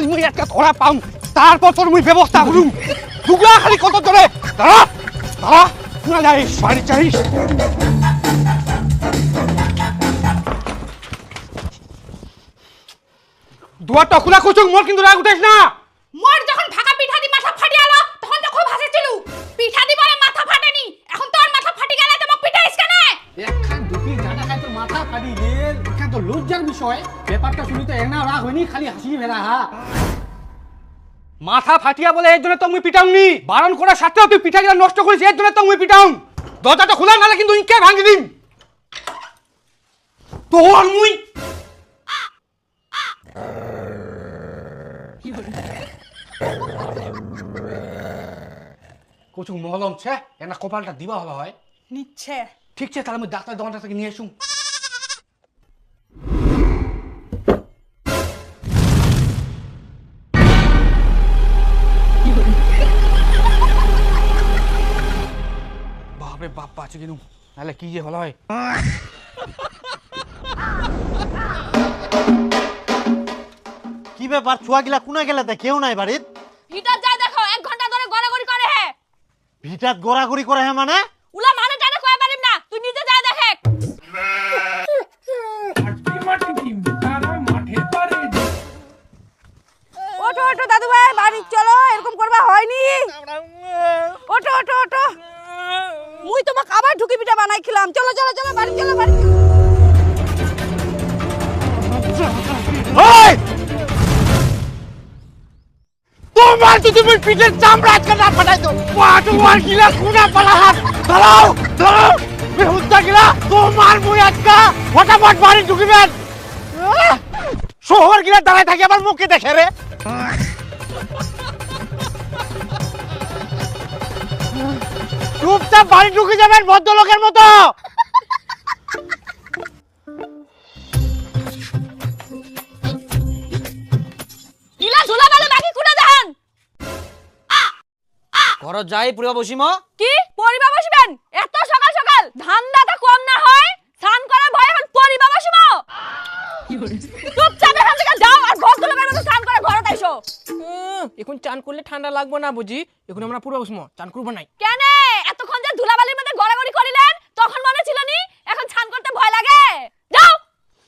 খালি মুই একটা ধরা পাম তারপর তোর মুই ব্যবস্থা করুম দুগলা খালি কত ধরে দাঁড়া দাঁড়া না যাইস বাড়ি চাইস দুয়ারটা খোলা কুচুক মোর কিন্তু রাগ উঠেস না মোর যখন ভাগা পিঠা দি মাথা ফাটি আলো তখন তো খুব হাসিছিল পিঠা দি বলে মাথা ফাটেনি এখন তোর মাথা ফাটি গেলে তো মোক পিটাইস কেন একখান দুটি জানা খাই তোর মাথা ফাটি গেল এখান তো লজ্জার বিষয় ব্যাপারটা শুনি তো এনা রাগ হয়নি খালি হাসি বেড়া হা মাথা ফাটিয়া বলে এর জন্য তো মুই পিটাউনি বারণ করা সাথেও তুই পিঠা গিলা নষ্ট করিস এর জন্য তো মুই পিটাউন দরজাটা খোলা নালে কিন্তু ইনকে ভাঙি দিম তোর মুই কোচুং মহলম ছে এনা কপালটা দিবা হলো হয় নিচ্ছে ঠিক আছে তাহলে আমি ডাক্তার দোকানটা থেকে নিয়ে আসুন বাপরে বাপ পাচ্ছে কিনু নাহলে কি যে হলো হয় কি ব্যাপার ছুয়া গিলা কোনা গেলে তা কেউ নাই বাড়িত ভিতর যাই দেখো 1 ঘন্টা ধরে গড়াগড়ি করে হে ভিটাত গড়াগড়ি করে হে মানে উলা মানে টানে কয় পারিম না তুই নিজে যাই দেখে ওঠো ওঠো দাদু ভাই বাড়ি চলো এরকম করবা হয়নি ওঠো ওঠো ওঠো মুই তোমাকে আবার ঢুকি পিঠা বানাই খেলাম চলো চলো চলো বাড়ি চলো বাড়ি ওই তোমার তো তুমি পিঠের চামড়া আজকে না ফাটাই দাও তোমার গিলা কোনা পালা হাত দাঁড়াও দাঁড়াও বেহুদ্দা গিলা তোমার মুই আজকে ফটাফট বাড়ি ঢুকিবেন শহর গিলা দাঁড়ায় থাকি আবার মুখে দেখে রে চুপচাপ বাড়ি ঢুকে যাবেন ভদ্রলোকের মতো ইলা ধুলা বালে বাকি কুড়ে দেন ঘর যাই পুরা বসিম কি পরিবা বসবেন এত সকাল সকাল ধান্দাটা কম না হয় স্নান করে ভয় এখন পরিবা বসবো চুপচাপ এখান থেকে যাও আর ভদ্রলোকের মতো স্নান করে ঘরে আইসো এখন চান করলে ঠান্ডা লাগবে না বুঝি এখন আমরা পুরা বসিম চান করবো নাই কেন এতক্ষণ যে ধুলাবালির মধ্যে গড়াগড়ি করিলেন তখন মনে ছিল নি এখন স্নান করতে ভয় লাগে যাও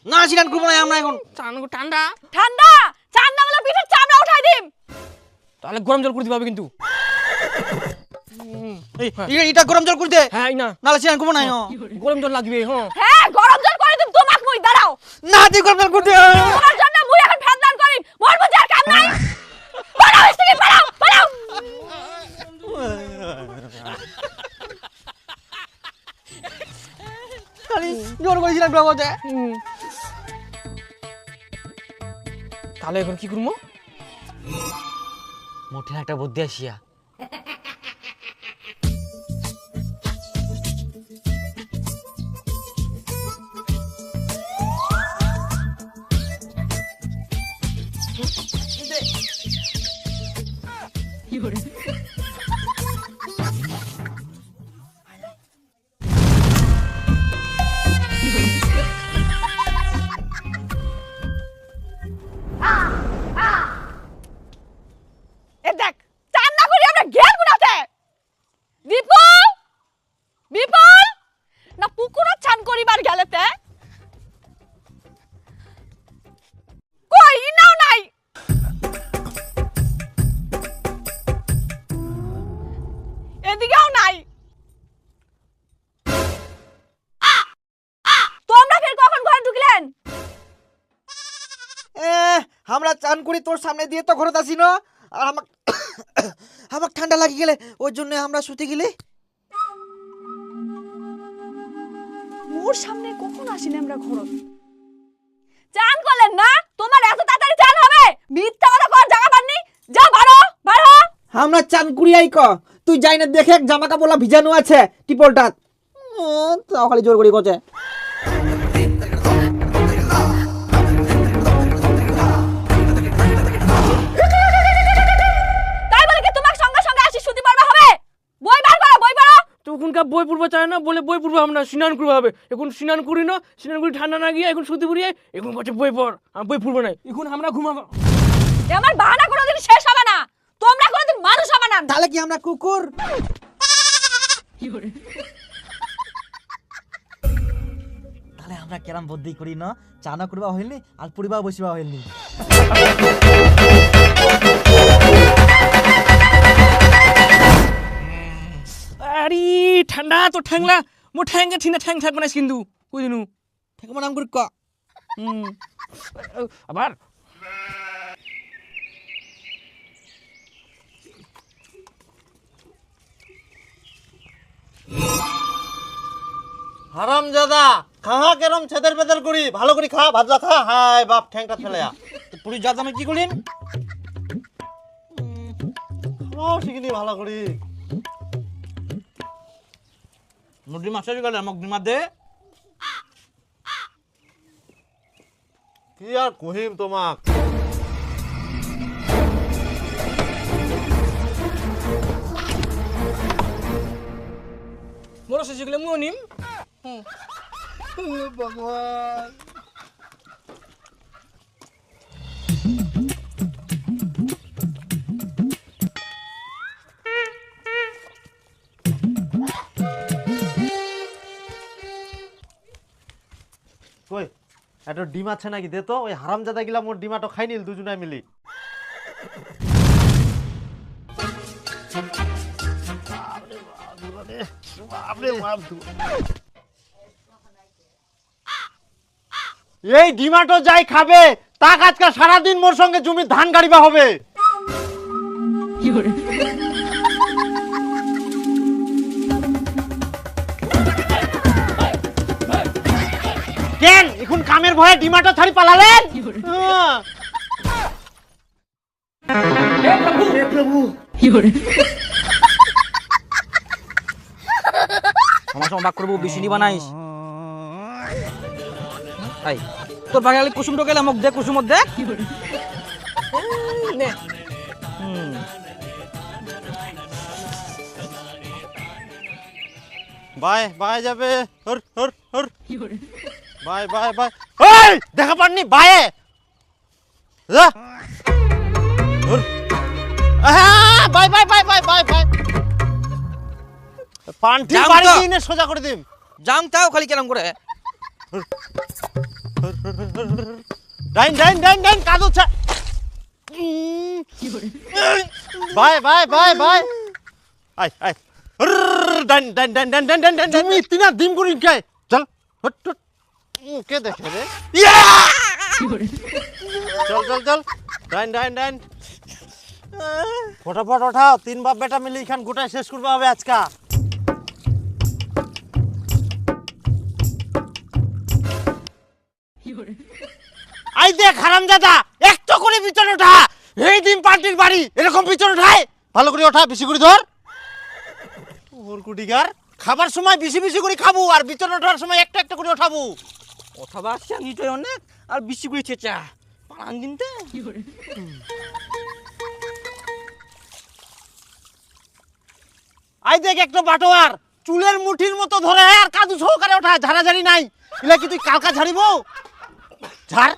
না চান করবো না আমরা এখন চান ঠান্ডা ঠান্ডা ঠান্ডা বলে পিঠের চামড়া উঠাই দিম তাহলে গরম জল করে দিতে হবে কিন্তু এটা গরম জল করতে হ্যাঁ না নালে সিয়ান করবো না গরম জল লাগবে হ্যাঁ হ্যাঁ গরম জল করে দিম তোমাক মুই দাঁড়াও না তুই গরম জল করতে তোমার জন্য মুই এখন ফেদলান করিম মোর বুঝি আর কাম নাই পালাও স্ত্রী পালাও পালাও জোর করেছিলাম ব্রাহ্মণে তাহলে এখন কি করবো মোটে একটা বুদ্ধি আসিয়া দেখ চান না করি আমরা গেল বুনাতে বিপুল বিপুল না পুকুরে চান করিবার গেলেতে কই নাও নাই এদিকেও নাই তোমরা ফের কখন ঘরে ঢুকলেন আমরা চান করি তোর সামনে দিয়ে তো ঘরত আসি না আর আমার ঠান্ডা লাগি গেলে ওই জন্য আমরা শুতে গেলে মোর সামনে কখন আসিনি আমরা ঘরত চান করলেন না তোমার এত তাড়াতাড়ি চান হবে মিথ্যা কথা কর জায়গা পাননি যাও বাড়ো বাড়ো আমরা চান করি আই ক তুই যাই না দেখে জামা কাপড় ভিজানো আছে টিপলটা তাও খালি জোর করি কচে তাই বলে কি তোমার সঙ্গে সঙ্গে আসি শুতে পারবে হবে বই বার করো বই পড়ো তখনকার বই পড়বা চায় না বলে বই পড়বো আমরা স্নান করবো হবে এখন স্নান করি না স্নান করি ঠান্ডা না গিয়ে এখন শুতে পড়িয়ে এখন বলছে বই পড় আমি বই পড়বো নাই এখন আমরা ঘুমাবো এ আমার বাহানা কোনোদিন শেষ হবে না, তোমরা কোনোদিন মানুষ হবে না। তাহলে কি আমরা কুকুর? তাহলে আমরা কেরাম বুদ্ধি করি না, চানা করবা হইলি আর পরিবার বসিবা হইলি। আরে ঠান্ডা তো ঠ্যাংলা, মো ঠ্যাংকে ঠিনা ঠ্যাং থাকবে না কিন্তু কই দিনু ঠেকমা নাম করি ক। আবার হারামজাদা খাহা কেরম ছেদের বেদের করি ভালো করে খা, ভাজা খা। হাই বাপ ঠ্যাংটা ফেলেয়া পুরি জাত আমি কি করিন? শিখিনি ভালো করি। মুরগি মাছ গেলে আমাকে ডিমা দে। কি আর কহিম তোমাক। মোর শেষে গেলে মুও নিম। ভগবান কই একটা ডিম আছে নাকি দে তো, ওই হারামজাদা গিলা মোর ডিমাটো খাই নিল দুজনে মিলি। এই ডিমাটো যাই খাবে তাক আজকে সারাদিন মোর সঙ্গে জমি ধান গাড়িবা হবে। কেন এখন কামের ভয়ে ডিমাটো ছাড়ি পালালেন? আমার সঙ্গে বাক করবো, বেশি নিবা নাইস। আই তোর বাগালে কুসুম ঢোকেলে আমাকে দে, কুসুম দেখ। বাই বাই যাবে হর হর হর বাই বাই বাই। এই দেখা পাননি বায়ে যা হর। বাই বাই বাই বাই বাই বাই। পান্টি যাও বাড়ি তো। দিনে সোজা করে দিম। জাম তাও খালি কেরাম করে। ডাইন ডাইন ডাইন ডাইন কাদু ছা। বাই বাই বাই বাই। আই আই ডাইন ডাইন ডাইন ডাইন ডাইন ডাইন ডাইন। তুমি ইতনা দিম করি কে? চল হট হট। কে দেখে রে? ইয়া! চল চল চল ডাইন ডাইন ডাইন। ফটাফট ওঠাও, তিন বাপ বেটা মিলে এখান গোটায় শেষ করবে হবে আজকা। আই দেখ হারামজাদা একটু করে পিছনে ওঠা। এই দিন পার্টির বাড়ি এরকম পিছনে ওঠায়। ভালো করে ওঠা, বেশি করে ধর। ওর কুটিকার খাবার সময় বেশি বেশি করে খাবো আর পিছনে ওঠার সময় একটা একটা করে ওঠাবো। অথবা আসছে নিচে অনেক আর বেশি করে চেঁচা পালান কিনতে। আই দেখ একটা বাটোয়ার চুলের মুঠির মতো ধরে আর কাদু সহকারে ওঠা, ঝাড়াঝাড়ি নাই। এলা কি তুই কালকা ঝাড়িব? ঝাড়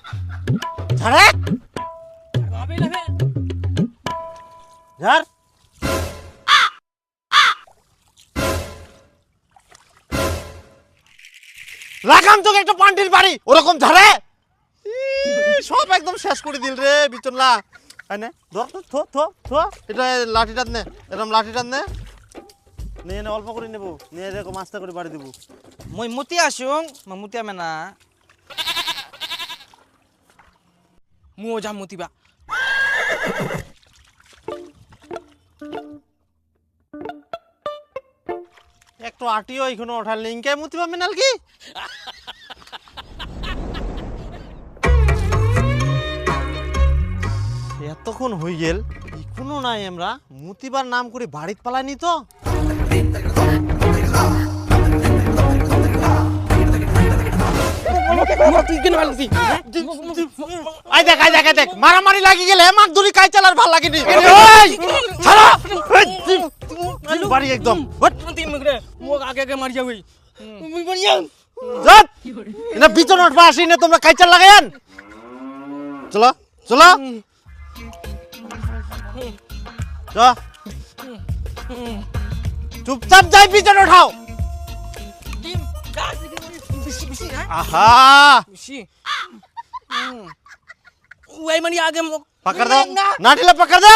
ঝাড়ে ঝাড়। লাগাম তোকে একটা পান্টির বাড়ি ওরকম ঝাড়ে। সব একদম শেষ করে দিল রে বিচনলা। আইনে ধর থো থো থো। এটা লাঠিটা নে, এরকম লাঠিটা নে। নিয়ে নে, অল্প করে নেবো, নিয়ে এরকম আস্তে করে বাড়ি দেবো। মই মুতি আসুং মুতি আমে না। মুও যাম মতিবা। একটু আটিও এখনো ওঠার লিঙ্কে মুতি পাবে নাল কি? এতক্ষণ হয়ে গেল এখনো নাই। আমরা মুতিবার নাম করে বাড়িতে পালাইনি তো। তুই কেন ভালছি? আই দেখ আই দেখ আই দেখ মারামারি লাগি গেলে মাক দূরি কাই চালার ভাল লাগেনি। ছাড়ো বাড়ি একদম মুখ আগে আগে মারি যাবি। না বিচন উঠবা আসি না তোমরা কাইচার লাগাইন। চলো চলো চ চুপচাপ যাই পিছনে উঠাও ডিম গাছ বেশি বেশি হ্যাঁ আহা বেশি ওই মানে আগে पकड़ दो ना ढीला पकड़ दो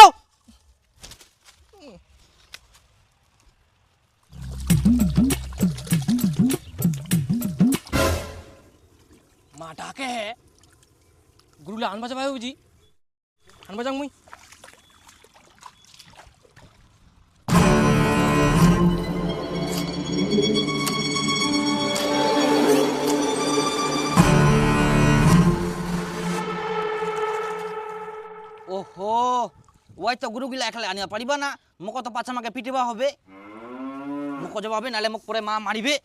মা ডাকে হে গুরুলা আনবা যাবে বুঝি আনবা যাং মুই ওহো ওই তো গুরুগিলা একলা আনিয়া পারিবা না মোক তো পাছা মাকে পিটিবা হবে মোক জবাবে নালে মোক পরে মা মারিবে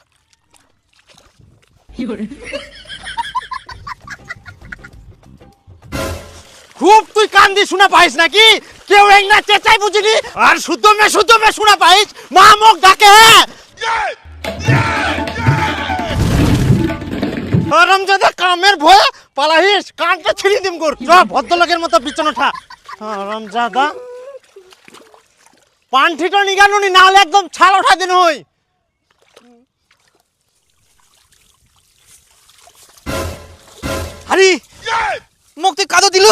খুব তুই কান দিয়ে শোনা পাইস নাকি কেউ এক না চেঁচাই বুঝিনি আর শুদ্ধ মে শোনা পাইস মা মুখ ডাকে রমজাদা কামের ভয়ে পালাহিস কানটা ছিড়ি দিম কর ভদ্রলোকের মতো পিছনে ওঠা রমজাদা পান্ঠিটা নিগানুনি না হলে একদম ছাল ওঠা দিন হই আরে মোক তুই কাদো দিলু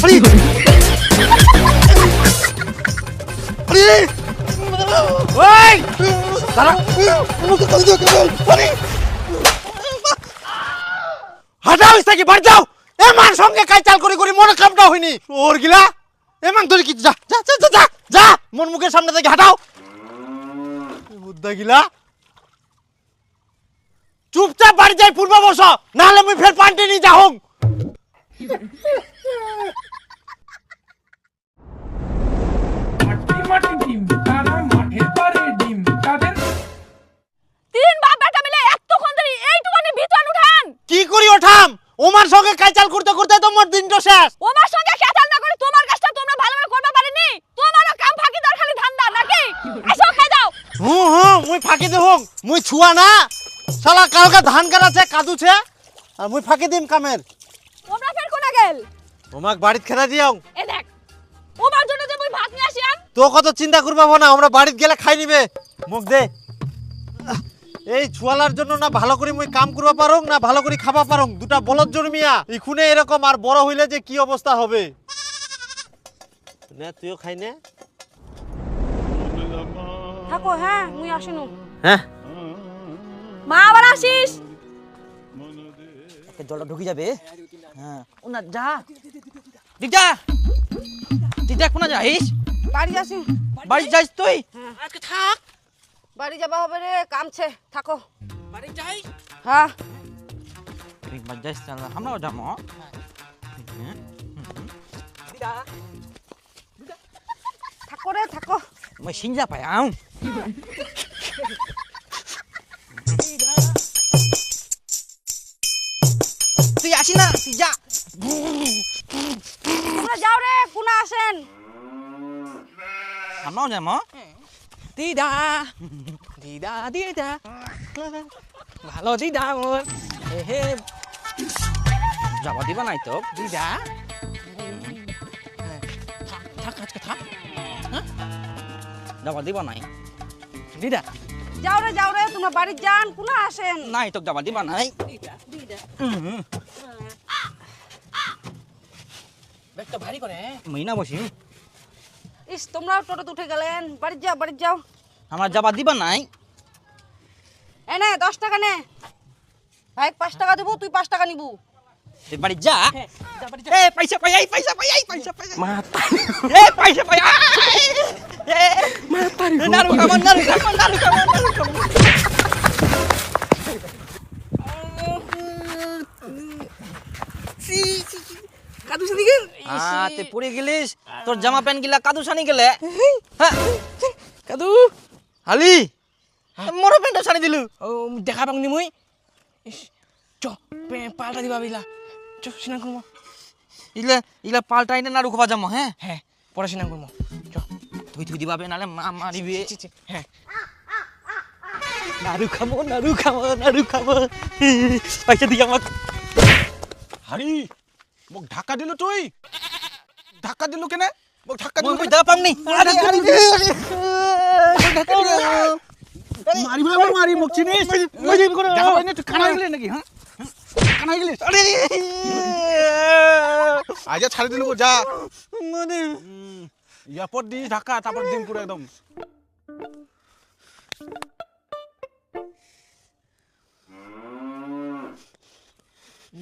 আরে আরে ওই দাঁড়া মোক তো কাদো দিও আরে হটাও ইস্তাকি বাড়ি যাও এ মান সঙ্গে কাই চাল করে মনে কামটা হয়নি ওর গিলা এ মান ধরে কি যা যা যা যা যা মন মুখের সামনে থেকে হটাও বুদ্ধা গিলা চুপচাপ বাড়ি যাই পূর্ব বস নাহলে মুই ফের পান্টি নি যাহং মাটি ডিম তারা মাঠের পারে ডিম তাদের তিন বাপ বেটা মিলে এতক্ষণ ধরে এইটুখানি বিছান উঠান কি করি ওঠাম ওমার সঙ্গে কাইচাল করতে তো মোর দিনটা শেষ ওমার সঙ্গে খেতাল না করে তোমার কাজটা তোমরা ভালোভাবে করতে পারিনি তোমারও কাম ফাঁকি দর খালি ধান্দা নাকি এসো খেয়ে যাও মুই ফাঁকি দেহং মুই ছুয়া না শালা কালকে ধান কাটাছে কাদুছে আর মুই ফাঁকি দিম কামের তোমরা ফের কোনা গেল ওমাক বাড়িত খেলা দিও এ দেখ ওমার জন্য যে মুই ভাত নিয়ে আসিয়াম তো কত চিন্তা করবা না আমরা বাড়িতে গেলে খাই নিবে মুখ দে এই ছুয়ালার জন্য না ভালো করে মুই কাম করবা পারং না ভালো করে খাবা পারং দুটা বলদ জন্মিয়া ইখুনে এরকম আর বড় হইলে যে কি অবস্থা হবে না তুইও খাই নে থাকো হ্যাঁ মুই আসিনু হ্যাঁ মা আবার আসিস জলটা ঢুকে যাবে হ্যাঁ ওনা যা দিদা দিদা কোনা যাইস বাড়ি আসি বাড়ি যাইস তুই আজকে থাক বাড়ি যাবা হবে রে কামছে থাকো বাড়ি যাই হ্যাঁ একবার যাইস তাহলে আমরাও যাবো থাকো রে থাকো মই সিঞ্জা পাই আও তুই আসি না তুই যা তোমরা যাও রে কোনা আসেন আমরাও যাবো দিদা দিদা দিদা ভালো দিদা মোর হে যাবা দিবা নাই তো দিদা থাক আজকে থাক যাবা দিবা নাই দিদা যাও রে তোমরা বাড়ি যান কোনা আসেন নাই তো যাবা দিবা নাই ব্যাগটা ভারী করে মহিনা বসি ইস তোমরাও টোটোতে উঠে গেলেন বাড়ি যাও আমরা যাবা দিবা নাই এ নে 10 টাকা নে ভাই 5 টাকা দেবো তুই 5 টাকা নিবু তুই বাড়ি যা এ পয়সা পাই আই পয়সা পাই আই পয়সা পাই মা এ পয়সা পাই আই এ মা পারি নারু কামন কাদু সানি গেল তুই পড়ে গেলিস তোর জামা প্যান্ট গিলা কাদু সানি গেলে হ্যাঁ কাদু হালি মোর প্যান্ট সানি দিলু ও দেখা পাংনি মুই ইস, চ পাল্টা দিবা বিলা চ সিনা করবো ইলা ইলা পাল্টাই না নারু খোবা জামো হ্যাঁ হ্যাঁ পড়াশোনা করবো চ তুই দিবাবে নালে মা মারিবে হ্যাঁ নারু খাবো পয়সা দিয়ে আমার হারি মোক ধাক্কা দিলো তুই ধাক্কা দিলো কেনে মোক ধাক্কা দিলো মই দেখা পামনি মারিব মারি মোক চিনিস দেখা পাই না তুই কানা গেলি নাকি হ্যাঁ কানা গেলি আজ ছাড়ি দিলু যা মানে ইয়াপর দি ধাক্কা তারপর দিন পুরো একদম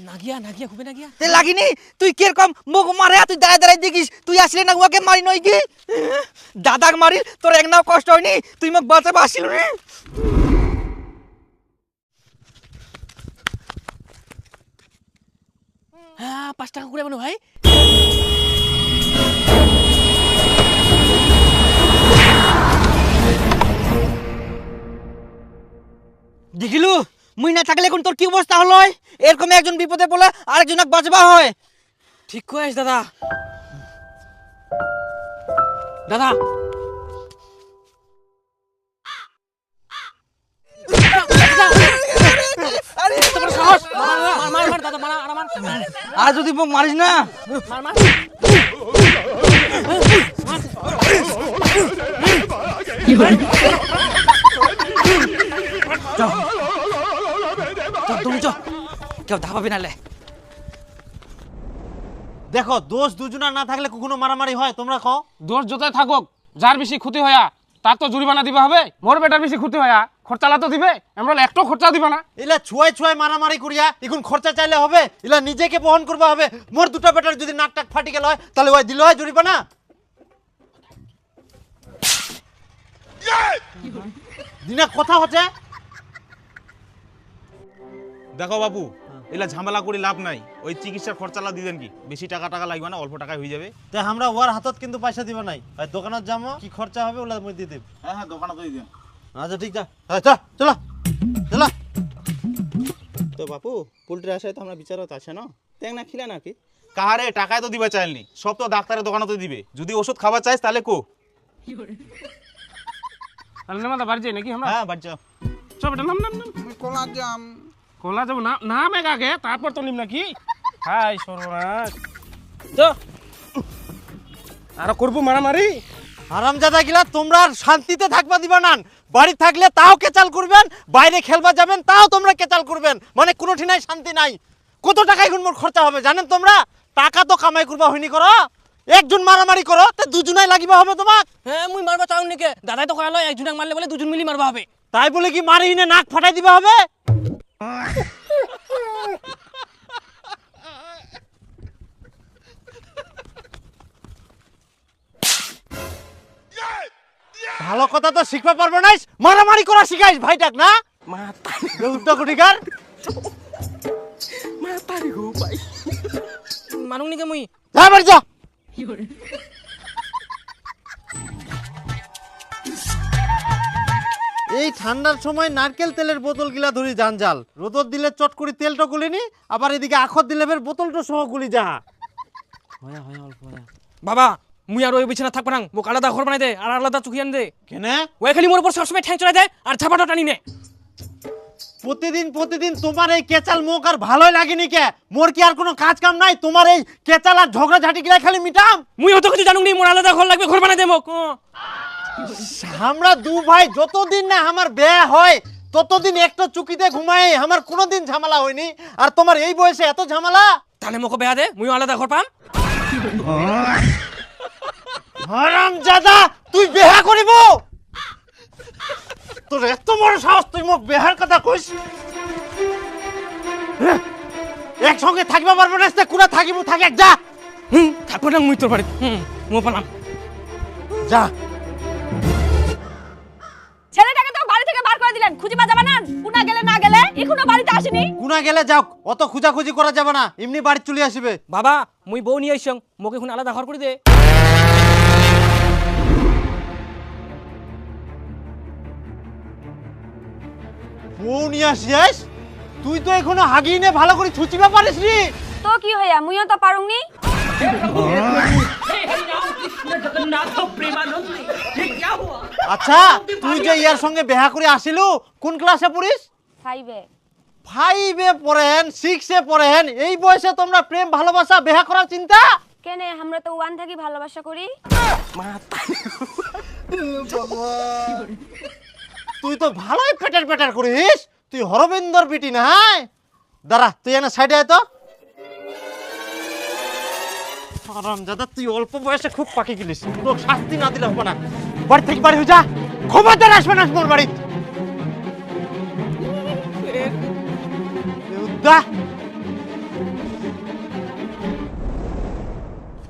নাগিয়া নাগিয়া খুবে নাগিয়া তে লাগিনি তুই কিরকম মুখ মারে তুই দাঁড়ায় দাঁড়ায় দেখিস তুই আসলে না ওকে মারি নই কি দাদাক মারি তোর এক নাও কষ্ট হয়নি তুই মোক বাঁচাবে আসিল রে হ্যাঁ 5 টাকা করে বানো ভাই দেখিলু মুই না থাকলে এখন তোর কি অবস্থা হলো এরকম একজন বিপদে পড়লে আরেকজনক বাঁচবা হয় ঠিক কইস দাদা দাদা আরে তোমার সাহস মার মার দাদা মার আর মার আর যদি মোক মারিস না মার মার তুমি চ কেউ ধাপাবি নালে দেখো দোষ দুজনা না থাকলে কখনো মারামারি হয় তোমরা কও দোষ যতই থাকুক যার বেশি ক্ষতি হয়া তার তো জরিমানা দিবা হবে মোর বেটার বেশি ক্ষতি হয়া খরচালা তো দিবে আমরা একটু খরচা দিবা না এলা ছুয়াই ছুয়াই মারামারি করিয়া এখন খরচা চাইলে হবে এলা নিজেকে বহন করবা হবে মোর দুটা বেটার যদি নাক টাক ফাটি গেল হয় তাহলে ওই দিল হয় জরিমানা দিনা কথা হচ্ছে দেখো বাবু এলা ঝামেলা করে লাভ নাই ওই চিকিৎসার খরচালা দিবেন কি বেশি টাকা টাকা লাগবে না অল্প টাকায় হয়ে যাবে তে আমরা ওর হাতত কিন্তু পয়সা দিব নাই আর দোকানত যাবো কি খরচা হবে ওলা মই দিয়ে দেব হ্যাঁ হ্যাঁ দোকানে তো দিবেন আচ্ছা ঠিক আছে চলো চলো তো বাপু পোল্ট্রি আসায় তো আমরা বিচারত আছে না তেং না খিলা নাকি কাহারে টাকায় তো দিবা চাইলনি সব তো ডাক্তারের দোকানে তো দিবে যদি ওষুধ খাবার চাইস তাহলে কো তাহলে না বাড়ি যাই নাকি আমরা হ্যাঁ বাড়ি যাও সব নাম নাম নাম কোলা জাম কোলা যাব না নাম এক আগে তারপর তো নিম নাকি হাই সর্বনাশ তো আর করবো মারামারি হারামজাদা গিলা তোমরা আর শান্তিতে থাকবা দিবা না বাড়ি থাকলে তাও কেচাল করবেন বাইরে খেলবা যাবেন তাও তোমরা কেচাল করবেন মানে কোনো ঠিনাই শান্তি নাই কত টাকা এখন মোর খরচা হবে জানেন তোমরা টাকা তো কামাই করবা হইনি করো একজন মারামারি করো তে দুজনাই লাগিবা হবে তোমাক হ্যাঁ মুই মারবা চাও নাকি দাদাই তো কইলো একজনক মারলে বলে দুজন মিলি মারবা হবে তাই বলে কি মারি হিনে নাক ফাটাই দিবা হবে ভালো কথা তো শিখবা পারবো না মারামারি করা শিখাইস ভাইটাক না উত্তর কুটিকার মানুক নাকি মুই যা বাড়ি যা এই ঠান্ডার সময় নারকেল তেলের বোতল গিলা ধরি জানজাল রোদত দিলে চট করে তেলটা গুলিনি আবার এদিকে আখত দিলে ফের বোতলটা সহ গুলি যাহা হয়া হয়া অল্প হয়া বাবা মুই আর ওই বিছানা থাকব না মোক আলাদা ঘর বানাই দে আর আলাদা চুকি আন দে কেনে ওই খালি মোর উপর সবসময় ঠ্যাং চড়াই দে আর ছাপাটা টানি নে প্রতিদিন তোমার এই কেচাল মুখ আর ভালোই লাগেনি কে মোর কি আর কোনো কাজ কাম নাই তোমার এই কেচাল আর ঝগড়া ঝাঁটি গিলা খালি মিটাম মুই অত কিছু জানুক নি মোর আলাদা ঘর লাগবে ঘর বানাই দে মোক আমরা দু ভাই যতদিন না আমার বিয়ে হয় ততদিন একটা চুকিতে ঘুমাই আমার কোনোদিন ঝামেলা হয়নি আর তোমার এই বয়সে এত ঝামেলা তাহলে মোক বেয়া দে মুই আলাদা ঘর পাম হারামজাদা তুই বিয়া করিব তোর এত বড় সাহস তুই মোক বিয়ার কথা কইস একসঙ্গে থাকবা পারবো না কুড়া থাকিব থাকে যা থাকবো না মুই তোর বাড়ি মো পালাম যা ছেলেটাকে তো বাড়ি থেকে বার করে দিলেন খুঁজে পা যাবে না কুনা গেলে না গেলে এখনো বাড়িতে আসেনি কুনা গেলে যাও অত খুঁজাখুঁজি করা যাবে না এমনি বাড়ি চলে আসবে বাবা মুই বউ নিয়ে আইসং মোক এখন আলাদা ঘর করে দে বউ নিয়ে আসিস তুই তো এখনো হাগি নে ভালো করে ছুচিবা পারিস নি তো কি হইয়া মুইও তো পারুংনি আচ্ছা তুই যে ইয়ার সঙ্গে বিয়া করে আসিলু কোন ক্লাসে পড়িস 5 এ 5-এ পড়েন 6-এ পড়েন এই বয়সে তোমরা প্রেম ভালোবাসা বিয়ে করার চিন্তা? কেন আমরা তো 1 থেকে ভালোবাসা করি। তুই তো ভালোই পেটার পেটার করিস, তুই হরবিন্দর বিটি না? দাঁড়া তুই এনে সাইডে আয় তো। হারামজাদা তুই অল্প বয়সে খুব পাকি গেলিস, তোর শাস্তি না দিলে হবে না। বাড়ি থেকে বাড়ি হয়ে যা, খবরদার আসবে না মোর বাড়ি।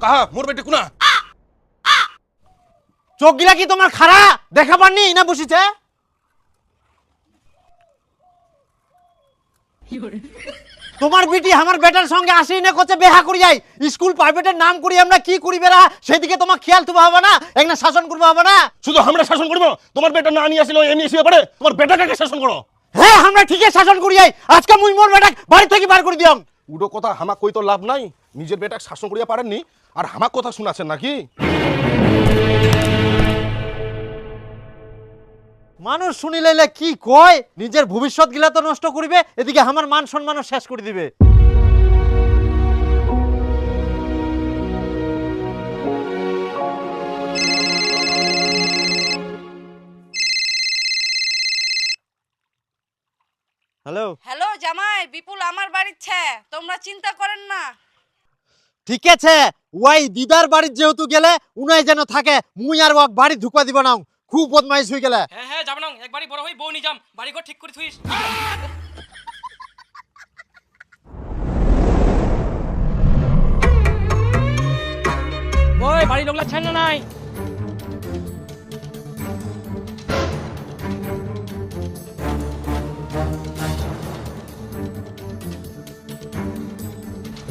কাহা মোর বেটে কোনা? চোখ গিলা কি তোমার খারা দেখা পাননি না বসিছে? তোমার বিটি আমার বেটার সঙ্গে আসি না করছে বেহা করি যাই, স্কুল প্রাইভেটের নাম করি আমরা কি করি বেড়া, সেদিকে তোমার খেয়াল তুবা হবে না, একটা শাসন করবো হবে না? শুধু আমরা শাসন করবো? তোমার বেটা না নিয়ে আসিল এমনি এসে পারে, তোমার বেটাকে শাসন করো। হ্যাঁ আমরা ঠিকই শাসন করি যাই, আজকে মুই মোর বেটা বাড়ি থেকে বার করে দিও। উডো কথা হামাক কই তো লাভ নাই, নিজের বেটাকে শাসন করিয়া পারেননি আর হামাক কথা শুনাছেন নাকি? মানুষ শুনিলে কি কয়, নিজের ভবিষ্যৎ গিলা তো নষ্ট করিবে, এদিকে আমার মান সম্মানও শেষ করে দিবে। হ্যালো, হ্যালো জামাই, বিপুল আমার বাড়িতে, তোমরা চিন্তা করেন না। ঠিক আছে, ওই দিদার বাড়ির যেহেতু গেলে উনাই যেন থাকে, মুই আর ওয়াক বাড়ি ঢুকা দিব না, খুব বদমাইশ হয়ে গেলে। হ্যাঁ হ্যাঁ যাব না, একবারই বড় হই বউ নি যাম, বাড়ি ঘর ঠিক করে থুইস। ওই বাড়ি লোকলা ছাড় না নাই।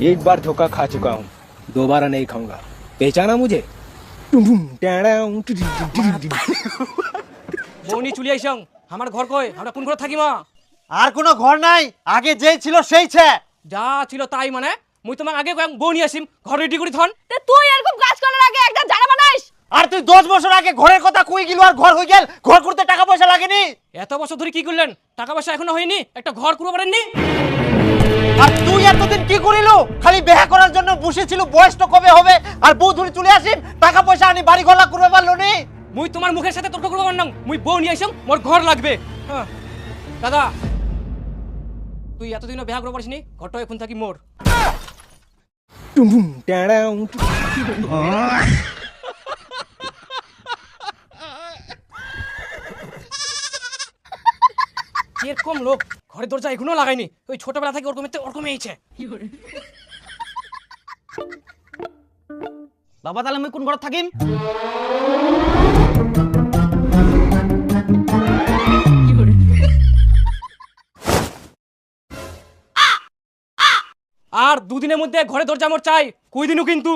एक बार धोखा खा चुका हूँ, दोबारा नहीं खाऊंगा। पहचाना मुझे? বউনি চুলি আইসং, আমার ঘর কই, আমরা কোন ঘরে থাকি মা? আর কোনো ঘর নাই, আগে যেই ছিল সেই ছে। যা ছিল তাই মানে, মুই তোমাক আগে কয়েক বউ নিয়ে আসিম, ঘর রেডি করে থন। তে তুই এরকম কাজ করার আগে একটা জায়গা বানাইস। আর তুই 10 বছর আগে ঘরের কথা কই গিল আর ঘর হয়ে গেল, ঘর করতে টাকা পয়সা লাগেনি? এত বছর ধরে কি করলেন, টাকা পয়সা এখনো হয়নি, একটা ঘর করতে পারেননি? আর তুই এতদিন কি করিল? খালি বিয়ে করার জন্য বসেছিল, বয়স তো কবে হবে, আর বউ ধরে চলে আসিম, টাকা পয়সা আনি বাড়ি ঘর করবে পারলো নি? মুই তোমার মুখের সাথে তর্ক করব না, মুই বউ নিয়ে আইসং, মোর ঘর লাগবে। হ্যাঁ দাদা, তুই এতদিনও বিয়া করতে পারিসনি, ঘরটা এখন থাকি মোর। এরকম লোক ঘরের দরজা এখনো লাগাইনি, ওই ছোটবেলা থেকে ওরকম এইছে। বাবা তাহলে আমি কোন ঘরে থাকিম? আর দুদিনের মধ্যে ঘরে দরজা মোর চাই, কই দিনও কিন্তু।